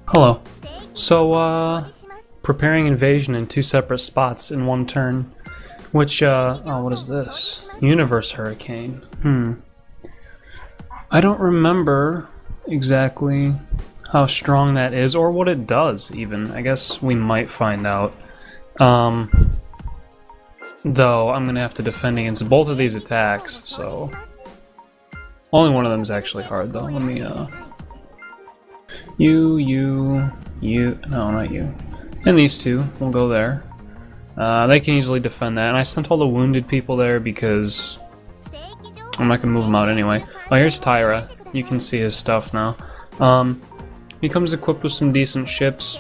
Hello. So, preparing invasion in two separate spots in one turn. Which, oh, what is this? Universe Hurricane. I don't remember exactly how strong that is, or what it does, even. I guess we might find out. Though, I'm gonna have to defend against both of these attacks, so... Only one of them is actually hard, though. Let me, You, no, not you. And these two will go there. They can easily defend that, and I sent all the wounded people there because I'm not gonna move them out anyway. Oh, here's Tyra. You can see his stuff now. He comes equipped with some decent ships.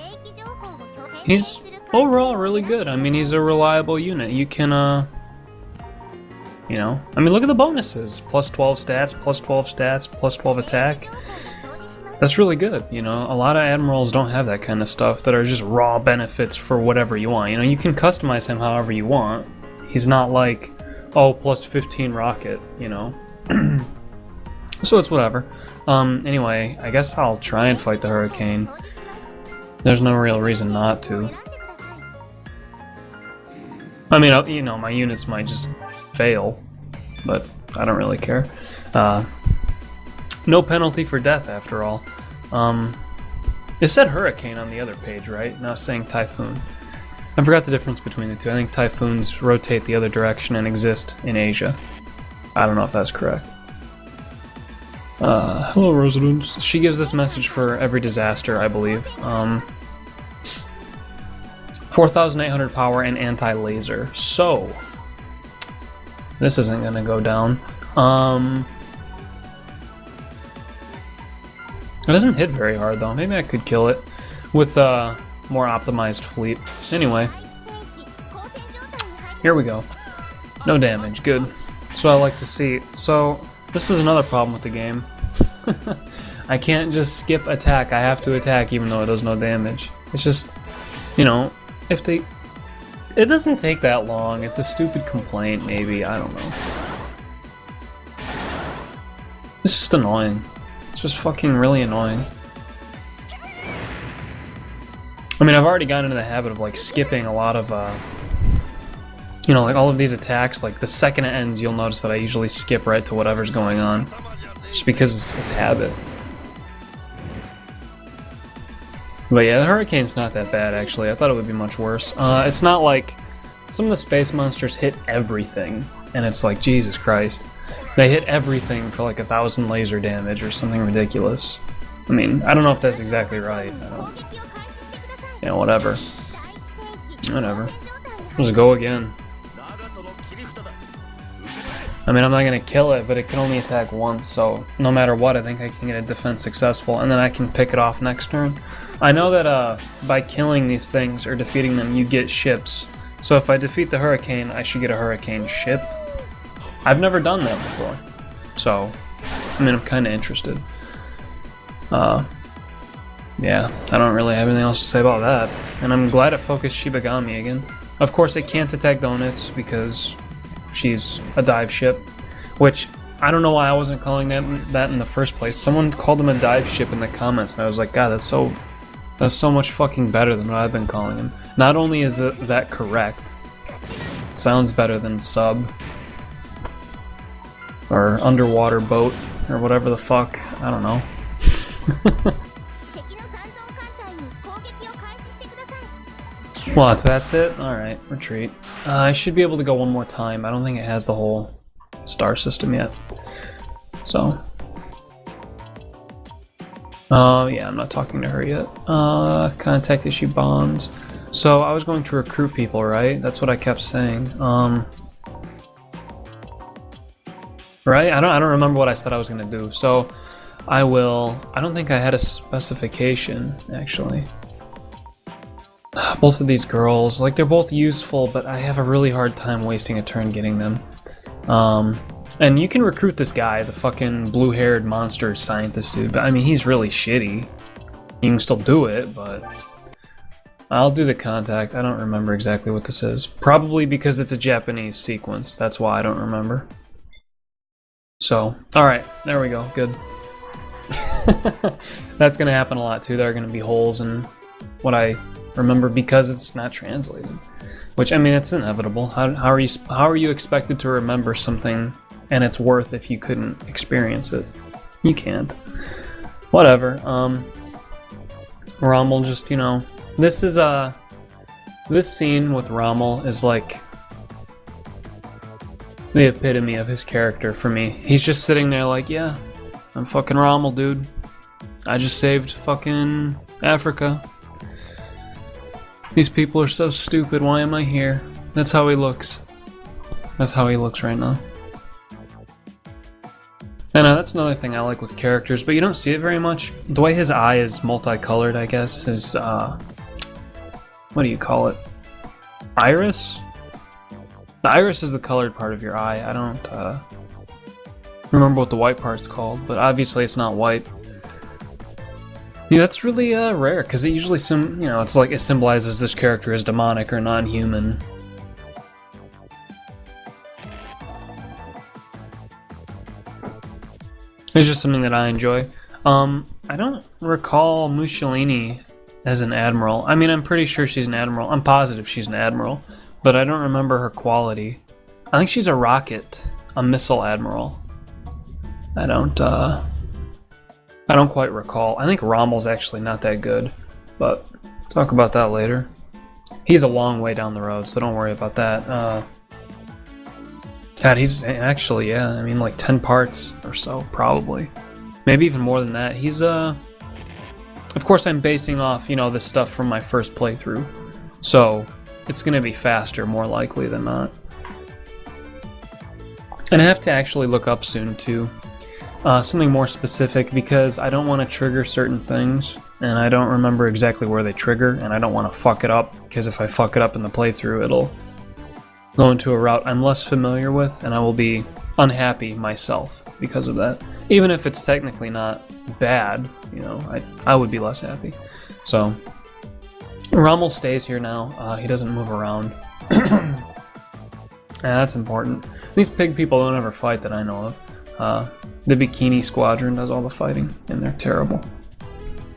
He's overall really good. I mean, he's a reliable unit. You can, you know, I mean, look at the bonuses. Plus 12 stats, plus 12 stats, plus 12 attack. That's really good, you know. A lot of admirals don't have that kind of stuff that are just raw benefits for whatever you want. You know, you can customize him however you want. He's not like, oh, plus 15 rocket, you know. So it's whatever. Anyway, I guess I'll try and fight the Hurricane. There's no real reason not to. I mean, you know, my units might just fail, but I don't really care. No penalty for death, after all. It said Hurricane on the other page, right? Now it's saying Typhoon. I forgot the difference between the two. I think Typhoons rotate the other direction and exist in Asia. I don't know if that's correct. Hello, residents. She gives this message for every disaster, I believe. 4,800 power and anti-laser. So, this isn't gonna go down. It doesn't hit very hard though. Maybe I could kill it with a more optimized fleet. Anyway, here we go. No damage, good. So I like to see. So this is another problem with the game. I can't just skip attack. I have to attack even though it does no damage. It's just, you know, if they... It doesn't take that long. It's a stupid complaint, maybe. I don't know. It's just annoying. It's just fucking really annoying. I mean, I've already gotten into the habit of, like, skipping a lot of, you know, like, all of these attacks. Like, the second it ends, you'll notice that I usually skip right to whatever's going on. Just because it's habit. But yeah, the Hurricane's not that bad, actually. I thought it would be much worse. It's not like... Some of the space monsters hit everything. And it's like, Jesus Christ. They hit everything for like 1,000 laser damage or something ridiculous. I mean, I don't know if that's exactly right. I don't... You know, whatever. Whatever. Let's go again. I mean, I'm not gonna kill it, but it can only attack once, so no matter what, I think I can get a defense successful, and then I can pick it off next turn. I know that by killing these things or defeating them, you get ships. So if I defeat the Hurricane, I should get a Hurricane ship. I've never done that before, so I mean, I'm kind of interested. Yeah, I don't really have anything else to say about that, and I'm glad it focused Shibagami again. Of course, it can't attack Donuts because she's a dive ship, which I don't know why I wasn't calling that in the first place. Someone called them a dive ship in the comments, and I was like, God, that's so much fucking better than what I've been calling them. Not only is that correct, it sounds better than sub. Or underwater boat, or whatever the fuck, I don't know. What, that's it? Alright, retreat. I should be able to go one more time. I don't think it has the whole star system yet. So. Yeah, I'm not talking to her yet. Contact issue bonds. So, I was going to recruit people, right? That's what I kept saying. Right? I don't remember what I said I was gonna do. So I don't think I had a specification, actually. Both of these girls, like, they're both useful, but I have a really hard time wasting a turn getting them. And you can recruit this guy, the fucking blue-haired monster scientist dude, but I mean, he's really shitty. You can still do it, but I'll do the contact. I don't remember exactly what this is. Probably because it's a Japanese sequence. That's why I don't remember. So, alright, there we go, good. That's gonna happen a lot too. There are gonna be holes in what I remember because it's not translated. Which, I mean, it's inevitable. How are you expected to remember something and its worth if you couldn't experience it? You can't. Whatever. Rommel just, you know, this scene with Rommel is like the epitome of his character for me. He's just sitting there like, yeah, I'm fucking Rommel, dude. I just saved fucking Africa. These people are so stupid, why am I here? That's how he looks. That's how he looks right now. And that's another thing I like with characters, but you don't see it very much. The way his eye is multicolored, I guess, his, what do you call it? Iris? The iris is the colored part of your eye. I don't, remember what the white part's called, but obviously it's not white. Yeah, that's really rare, because it usually it's like it symbolizes this character as demonic or non-human. It's just something that I enjoy. I don't recall Mussolini as an admiral. I mean, I'm pretty sure she's an admiral. I'm positive she's an admiral, but I don't remember her quality. I think she's a missile admiral. I don't quite recall. I think Rommel's actually not that good, but talk about that later. He's a long way down the road, so don't worry about that. God, he's actually, yeah, I mean, like 10 parts or so, probably. Maybe even more than that. He's, of course I'm basing off, this stuff from my first playthrough, so it's gonna be faster, more likely than not. And I have to actually look up soon, too. Something more specific, because I don't want to trigger certain things, and I don't remember exactly where they trigger, and I don't want to fuck it up, because if I fuck it up in the playthrough, it'll go into a route I'm less familiar with, and I will be unhappy myself because of that. Even if it's technically not bad, I would be less happy. So, Rommel stays here now. He doesn't move around. Yeah, that's important. These pig people don't ever fight that I know of. The Bikini Squadron does all the fighting, and they're terrible.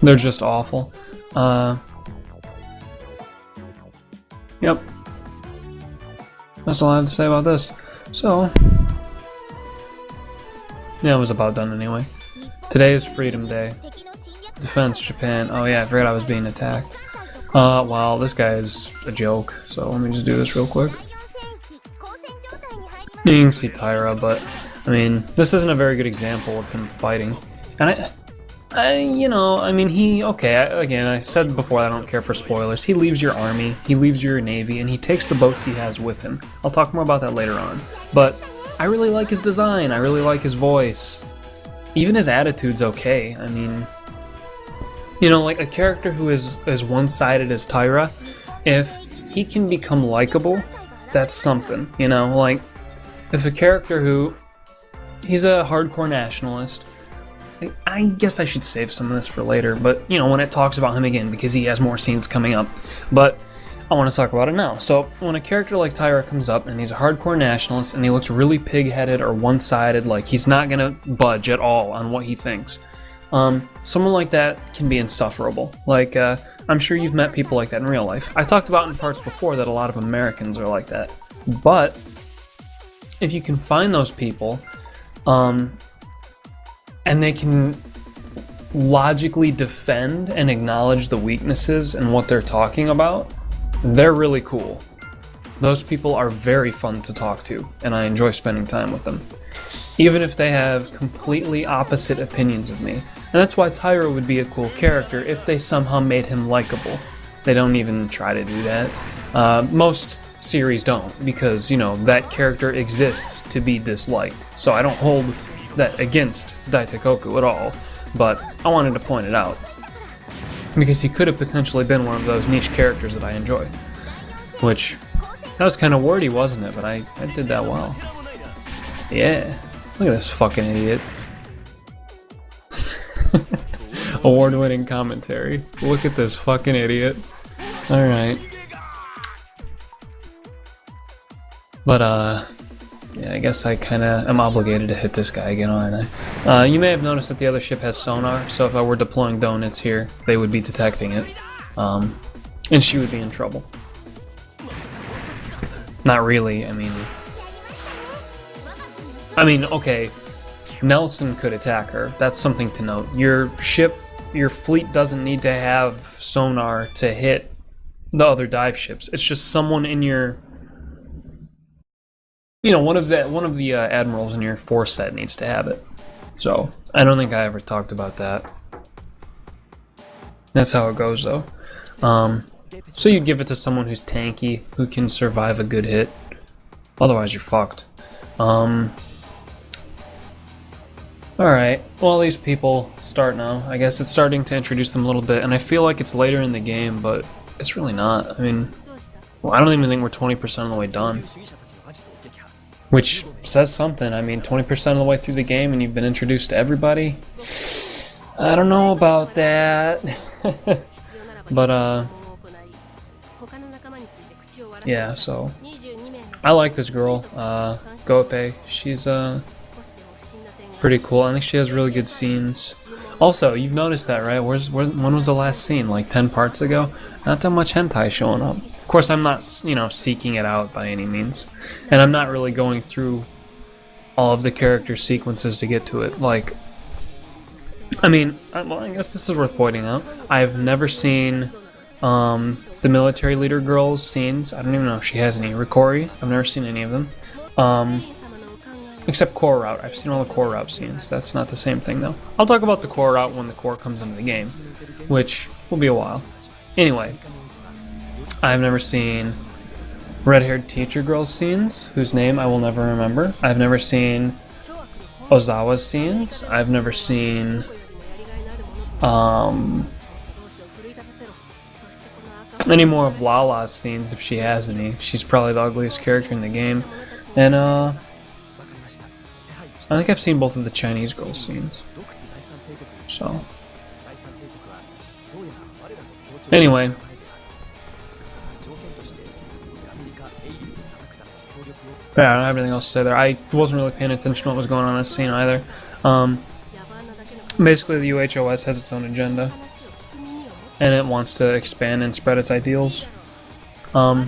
They're just awful. Yep. That's all I have to say about this. So, yeah, it was about done anyway. Today is Freedom Day. Defense Japan. Oh yeah, I forgot I was being attacked. Well, this guy is a joke, so let me just do this real quick. You can see Tyra, but I mean, this isn't a very good example of him fighting. And again, I said before I don't care for spoilers. He leaves your army, he leaves your navy, and he takes the boats he has with him. I'll talk more about that later on. But I really like his design, I really like his voice. Even his attitude's okay. I mean, like a character who is as one-sided as Tyra, if he can become likable, that's something, like if a character who he's a hardcore nationalist. I guess I should save some of this for later, but when it talks about him again, because he has more scenes coming up. But I want to talk about it now. So when a character like Tyra comes up and he's a hardcore nationalist and he looks really pig-headed or one-sided, like he's not gonna budge at all on what he thinks, someone like that can be insufferable. Like I'm sure you've met people like that in real life. I talked about in parts before that a lot of Americans are like that, but if you can find those people, and they can logically defend and acknowledge the weaknesses and what they're talking about, they're really cool. Those people are very fun to talk to, and I enjoy spending time with them. Even if they have completely opposite opinions of me. And that's why Tyra would be a cool character if they somehow made him likable. They don't even try to do that. Most series don't, because, that character exists to be disliked. So I don't hold that against Daiteikoku at all, but I wanted to point it out. Because he could have potentially been one of those niche characters that I enjoy. Which, that was kind of wordy, wasn't it? But I did that well. Yeah. Look at this fucking idiot. Award-winning commentary. Look at this fucking idiot. Alright. But, Yeah, I guess I kind of am obligated to hit this guy again, aren't I? You may have noticed that the other ship has sonar, so if I were deploying donuts here, they would be detecting it. And she would be in trouble. Not really, I mean, okay, Nelson could attack her. That's something to note. Your ship, your fleet doesn't need to have sonar to hit the other dive ships. It's just someone in your, you know, one of the admirals in your force set needs to have it. So I don't think I ever talked about that. That's how it goes, though. So you give it to someone who's tanky, who can survive a good hit. Otherwise, you're fucked. Alright, well, these people start now. I guess it's starting to introduce them a little bit, and I feel like it's later in the game, but it's really not. I mean, well, I don't even think we're 20% of the way done. Which says something. I mean, 20% of the way through the game and you've been introduced to everybody? I don't know about that. But, yeah, so I like this girl, Gope. She's, pretty cool. I think she has really good scenes. Also, you've noticed that, right? When was the last scene? Like 10 parts ago? Not that much hentai showing up. Of course, I'm not, you know, seeking it out by any means. And I'm not really going through all of the character sequences to get to it. Like, I mean, well, I guess this is worth pointing out. I've never seen the military leader girl's scenes. I don't even know if she has any. Rikori, I've never seen any of them. Except core route. I've seen all the core route scenes. That's not the same thing, though. I'll talk about the core route when the core comes into the game, which will be a while. Anyway, I've never seen red-haired teacher girl's scenes, whose name I will never remember. I've never seen Ozawa's scenes. I've never seen any more of Lala's scenes, if she has any. She's probably the ugliest character in the game. And I think I've seen both of the Chinese girls' scenes. So, anyway, yeah, I don't have anything else to say there. I wasn't really paying attention to what was going on in this scene either. Basically, the UHOS has its own agenda, and it wants to expand and spread its ideals. I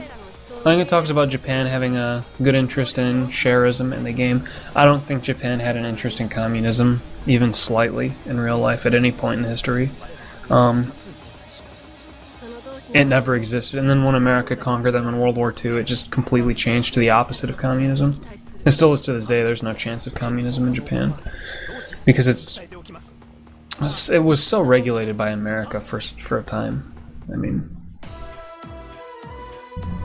think it talks about Japan having a good interest in shareism in the game. I don't think Japan had an interest in communism, even slightly, in real life at any point in history. It never existed, and then when America conquered them in World War II, it just completely changed to the opposite of communism. It still is to this day. There's no chance of communism in Japan, because it was so regulated by America for a time. I mean,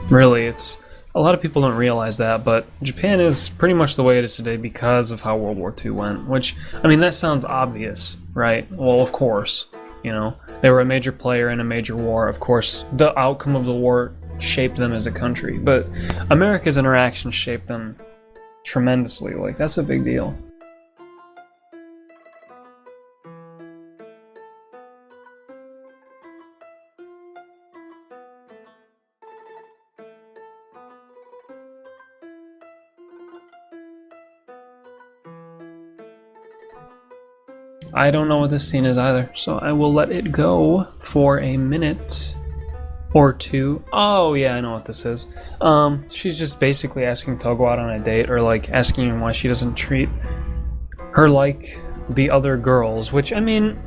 really, it's a lot of people don't realize that, but Japan is pretty much the way it is today because of how World War II went, which, I mean, that sounds obvious, right? Well, of course, you know, they were a major player in a major war. Of course, the outcome of the war shaped them as a country, but America's interactions shaped them tremendously. Like, that's a big deal. I don't know what this scene is either, so I will let it go for a minute or two. Oh yeah, I know what this is. She's just basically asking Togo out on a date, or like asking him why she doesn't treat her like the other girls, which, I mean,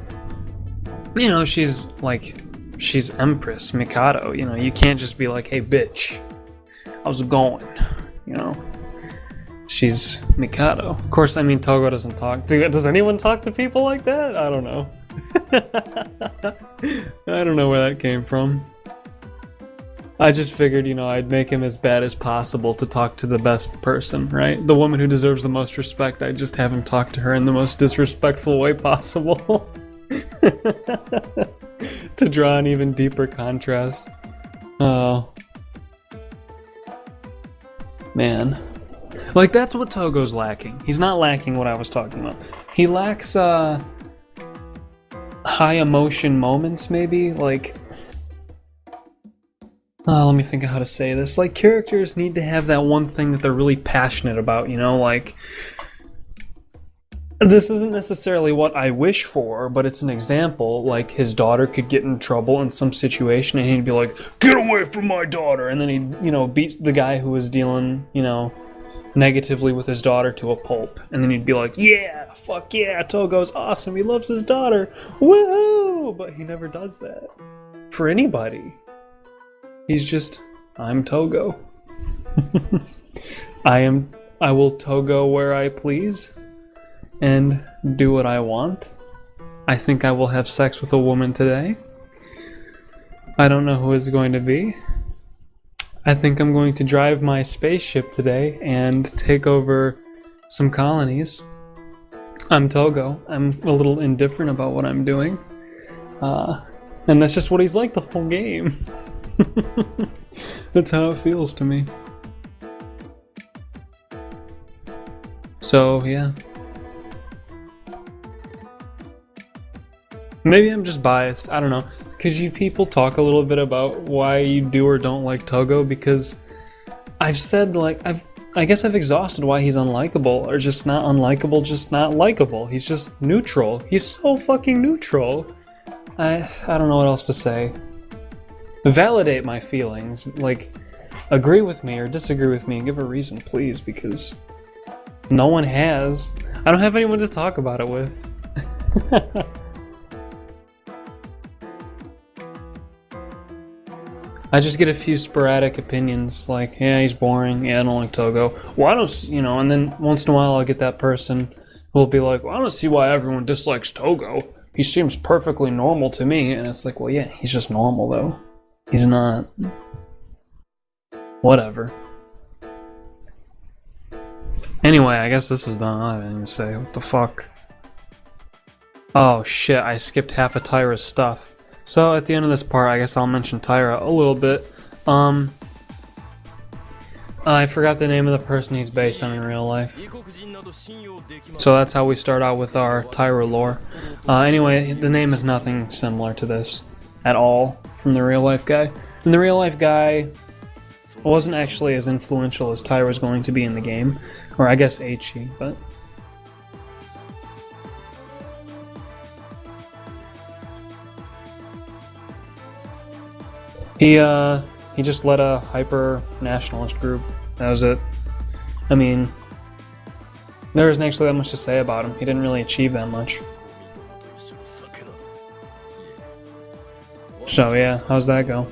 you know, she's Empress, Mikado, you know, you can't just be like, hey bitch, how's it going, you know? She's Mikado. Of course, I mean, Togo doesn't talk. Does anyone talk to people like that? I don't know. I don't know where that came from. I just figured, you know, I'd make him as bad as possible to talk to the best person, right? The woman who deserves the most respect, I'd just have him talk to her in the most disrespectful way possible. To draw an even deeper contrast. Oh. Man. Like, that's what Togo's lacking. He's not lacking what I was talking about. He lacks, high emotion moments, maybe? Like, Let me think of how to say this. Like, characters need to have that one thing that they're really passionate about, you know? Like, this isn't necessarily what I wish for, but it's an example. Like, his daughter could get in trouble in some situation, and he'd be like, "Get away from my daughter!" And then he'd, you know, beat the guy who was dealing, you know, negatively with his daughter to a pulp. And then he'd be like, "Yeah, fuck yeah, Togo's awesome, he loves his daughter, woohoo!" But he never does that. For anybody. He's just, I'm Togo. I will Togo where I please and do what I want. I think I will have sex with a woman today. I don't know who it's going to be. I think I'm going to drive my spaceship today and take over some colonies. I'm Togo. I'm a little indifferent about what I'm doing. And that's just what he's like the whole game. That's how it feels to me. So, yeah. Maybe I'm just biased, I don't know. Could you people talk a little bit about why you do or don't like Togo? Because I've said, like, I guess I've exhausted why he's unlikable, or just not unlikable, just not likable. He's just neutral. He's so fucking neutral. I don't know what else to say. Validate my feelings, like, agree with me or disagree with me and give a reason, please, because no one has. I don't have anyone to talk about it with. I just get a few sporadic opinions, like, yeah, he's boring, yeah, I don't like Togo. Well, I don't, you know, and then once in a while I'll get that person who will be like, well, I don't see why everyone dislikes Togo. He seems perfectly normal to me, and it's like, well, yeah, he's just normal, though. He's not. Whatever. Anyway, I guess this is done. I didn't say. What the fuck? Oh shit, I skipped half of Tyra's stuff. So at the end of this part, I guess I'll mention Tyra a little bit. I forgot the name of the person he's based on in real life. So that's how we start out with our Tyra lore. Anyway, the name is nothing similar to this at all from the real life guy. And the real life guy wasn't actually as influential as Tyra's going to be in the game. Or I guess Aichi, but... He just led a hyper-nationalist group. That was it. I mean, there isn't actually that much to say about him. He didn't really achieve that much. So yeah, how's that go?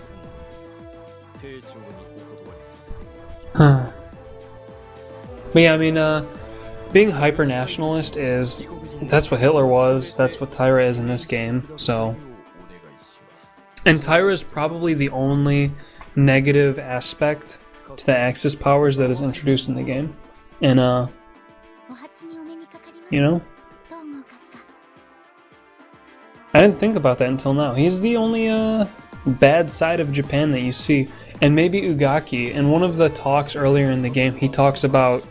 Huh. But yeah, I mean, being hyper-nationalist is... that's what Hitler was, that's what Tyra is in this game, so... And Tyra is probably the only negative aspect to the Axis powers that is introduced in the game. And, you know? I didn't think about that until now. He's the only, bad side of Japan that you see. And maybe Ugaki. In one of the talks earlier in the game, he talks about,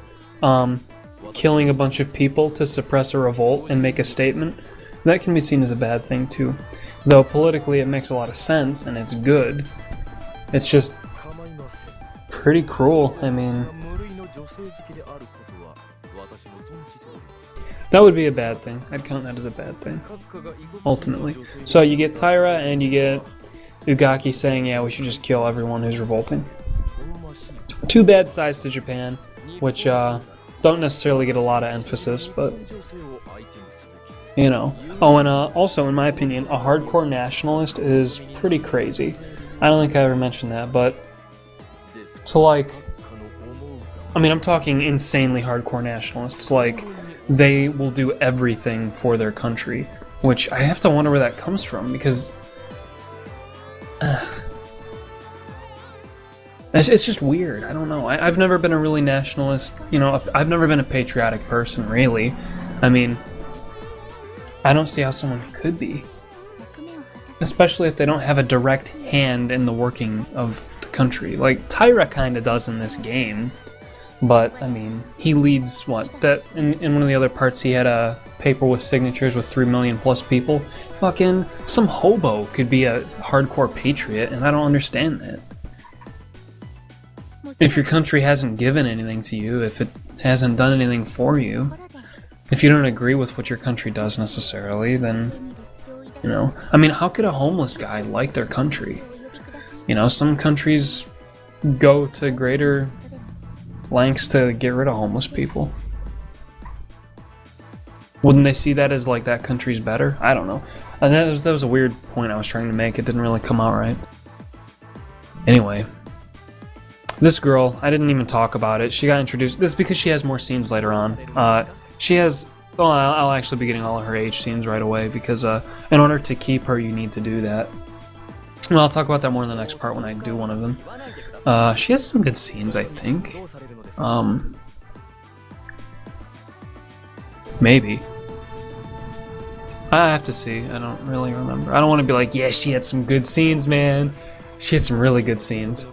killing a bunch of people to suppress a revolt and make a statement. That can be seen as a bad thing, too. Though politically it makes a lot of sense and it's good. It's just pretty cruel. I mean, that would be a bad thing. I'd count that as a bad thing, ultimately. So you get Tyra and you get Ugaki saying, yeah, we should just kill everyone who's revolting. Two bad sides to Japan, which don't necessarily get a lot of emphasis, but... you know. Oh, and also, in my opinion, a hardcore nationalist is pretty crazy. I don't think I ever mentioned that, but to like... I mean, I'm talking insanely hardcore nationalists. Like, they will do everything for their country, which I have to wonder where that comes from, because... it's just weird. I don't know. I've never been a really nationalist, you know, I've never been a patriotic person, really. I mean... I don't see how someone could be. Especially if they don't have a direct hand in the working of the country. Like, Tyra kinda does in this game. But, I mean, he leads, what? That in one of the other parts he had a paper with signatures with 3 million plus people. Fucking, some hobo could be a hardcore patriot, and I don't understand that. If your country hasn't given anything to you, if it hasn't done anything for you, if you don't agree with what your country does necessarily, then, you know, I mean, how could a homeless guy like their country? You know, some countries go to greater lengths to get rid of homeless people. Wouldn't they see that as like that country's better? I don't know. And that was a weird point I was trying to make. It didn't really come out right. Anyway, this girl, I didn't even talk about it. She got introduced. This is because she has more scenes later on. She has. Well, I'll actually be getting all of her age scenes right away because in order to keep her, you need to do that. Well, I'll talk about that more in the next part when I do one of them. She has some good scenes, I think. Maybe. I have to see. I don't really remember. I don't want to be like, yeah, she had some good scenes, man. She had some really good scenes.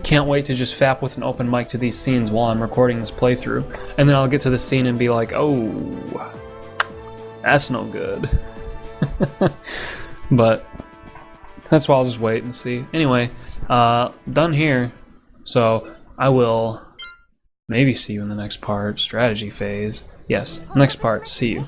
Can't wait to just fap with an open mic to these scenes while I'm recording this playthrough. And then I'll get to the scene and be like, oh, that's no good. But that's why I'll just wait and see. Anyway, done here. So I will maybe see you in the next part. Strategy phase. Yes, next part. See you.